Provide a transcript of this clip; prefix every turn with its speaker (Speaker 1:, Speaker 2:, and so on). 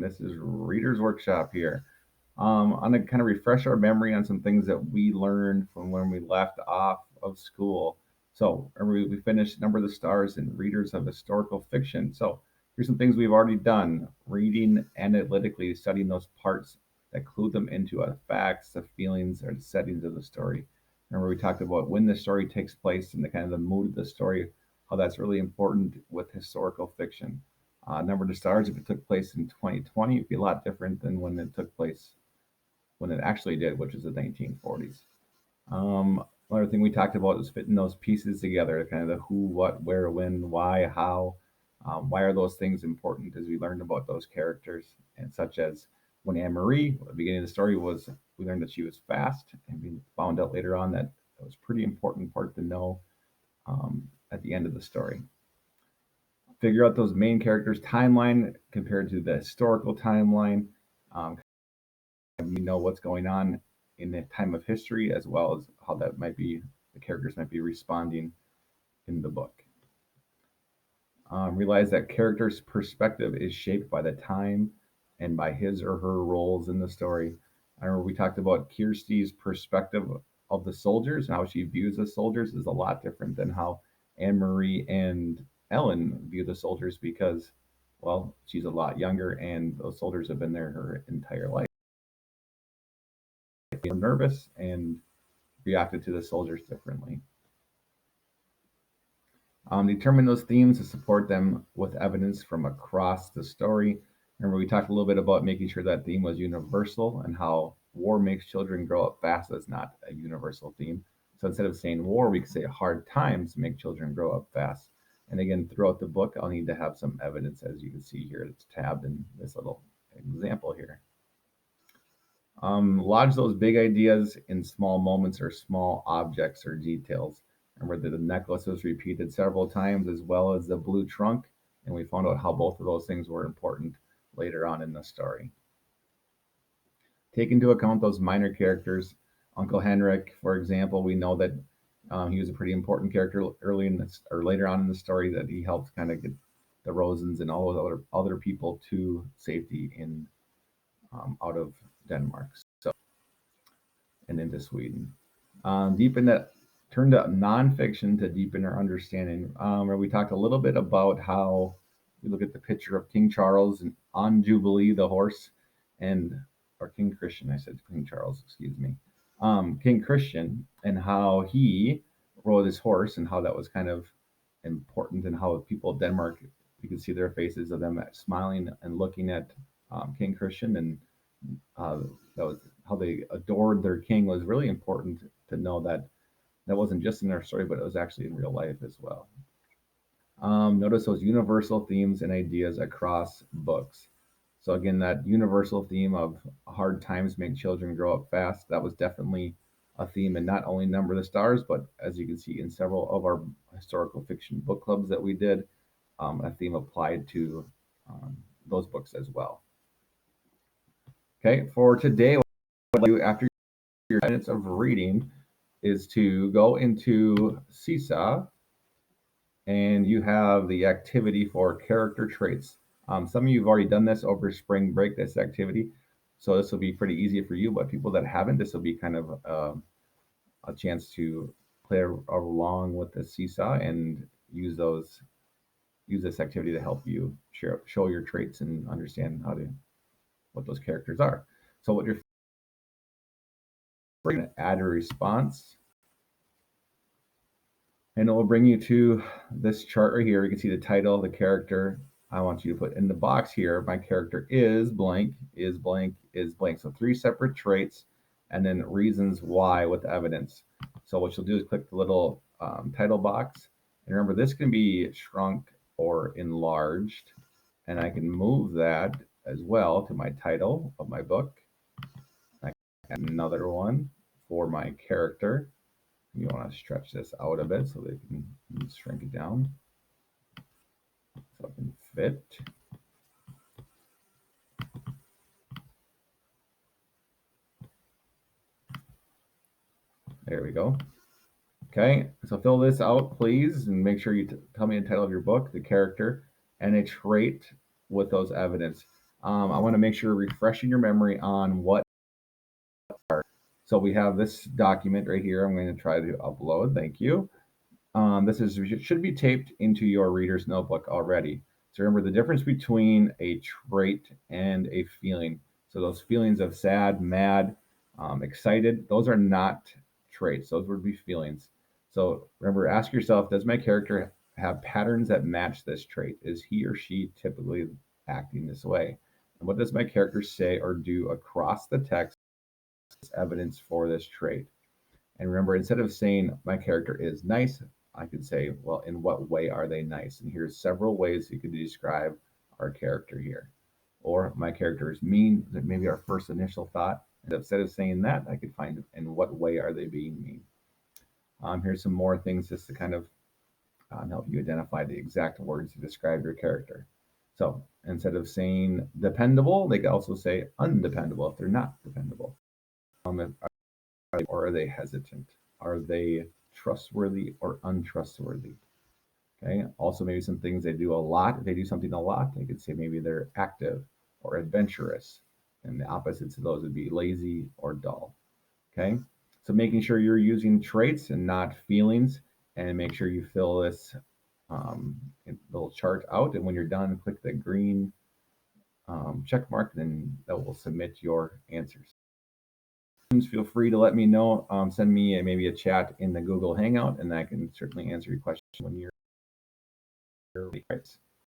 Speaker 1: This is Reader's Workshop here. I'm going to kind of refresh our memory on some things that we learned from when we left off of school. So, remember we finished Number of the Stars and Readers of Historical Fiction. So, here's some things we've already done. Reading analytically, studying those parts that clue them into the facts, the feelings, or the settings of the story. Remember we talked about when the story takes place and the kind of the mood of the story, how that's really important with historical fiction. Number of the Stars, if it took place in 2020, it'd be a lot different than when it took place when it actually did, which is the 1940s. Another thing we talked about is fitting those pieces together, kind of the who, what, where, when, why, how. Why are those things important as we learned about those characters, and such as when Anne Marie, at the beginning of the story, was we learned that she was fast, and we found out later on that it was a pretty important part to know at the end of the story. Figure out those main characters' timeline compared to the historical timeline. Um, you know what's going on in the time of history, as well as how that might be the characters might be responding in the book. Realize that character's perspective is shaped by the time and by his or her roles in the story. I remember we talked about Kirsty's perspective of the soldiers and how she views the soldiers is a lot different than how Anne Marie and Ellen view the soldiers because, well, she's a lot younger and those soldiers have been there her entire life. They're nervous and reacted to the soldiers differently. Determine those themes to support them with evidence from across the story. Remember, we talked a little bit about making sure that theme was universal and how war makes children grow up fast is not a universal theme. So instead of saying war, we could say hard times make children grow up fast. And again, throughout the book, I'll need to have some evidence, as you can see here. It's tabbed in this little example here. Lodge those big ideas in small moments or small objects or details. Remember that the necklace was repeated several times as well as the blue trunk, and we found out how both of those things were important later on in the story. Take into account those minor characters. Uncle Henrik, for example, we know that he was a pretty important character early in this or later on in the story that he helped kind of get the Rosens and all those other people to safety in out of Denmark. So and into Sweden. Deepen that, turn to nonfiction to deepen our understanding. Where we talked a little bit about how we look at the picture of King Charles and on Jubilee, the horse, and or King Christian. I said King Charles, excuse me. King Christian and how he rode his horse and how that was kind of important and how people of Denmark, you can see their faces of them smiling and looking at King Christian and that was how they adored their king was really important to know that that wasn't just in their story, but it was actually in real life as well. Notice those universal themes and ideas across books. So again, that universal theme of hard times make children grow up fast, that was definitely a theme in not only Number of the Stars, but as you can see in several of our historical fiction book clubs that we did, a theme applied to those books as well. Okay, for today, what I'll do after your minutes of reading is to go into Seesaw and you have the activity for character traits. Some of you have already done this over spring break, this activity. So this will be pretty easy for you, but people that haven't, this will be kind of a chance to play along with the Seesaw and use this activity to help you show your traits and understand what those characters are. So what you're going to add a response. And it will bring you to this chart right here. You can see the title, the character. I want you to put in the box here, my character is blank, is blank, is blank. So 3 separate traits and then reasons why with evidence. So what you'll do is click the little title box. And remember, this can be shrunk or enlarged. And I can move that as well to my title of my book. I can add another one for my character. You want to stretch this out a bit so they can shrink it down so it can fit. There we go. Okay, so fill this out, please, and make sure you tell me the title of your book, the character, and a trait with those evidence. I want to make sure refreshing your memory on what are. So we have this document right here. I'm going to try to upload. Thank you. This is should be taped into your reader's notebook already. So remember the difference between a trait and a feeling. So those feelings of sad, mad, excited, those are not traits. Those would be feelings. So remember, ask yourself, does my character have patterns that match this trait? Is he or she typically acting this way? And what does my character say or do across the text as evidence for this trait? And remember, instead of saying my character is nice, I could say, well, in what way are they nice? And here's several ways you could describe our character here. Or my character is mean, that maybe our first initial thought. And instead of saying that, I could find in what way are they being mean. Here's some more things just to kind of help you identify the exact words to describe your character. So instead of saying dependable, they could also say undependable if they're not dependable. Or are they hesitant? Are they trustworthy or untrustworthy? Okay. Also, maybe some things they do a lot. If they do something a lot, they could say maybe they're active or adventurous. And the opposites of those would be lazy or dull. Okay. So making sure you're using traits and not feelings, and make sure you fill this little chart out. And when you're done, click the green check mark, and that will submit your answers. Feel free to let me know. Send me maybe a chat in the Google Hangout, and I can certainly answer your question when you're ready.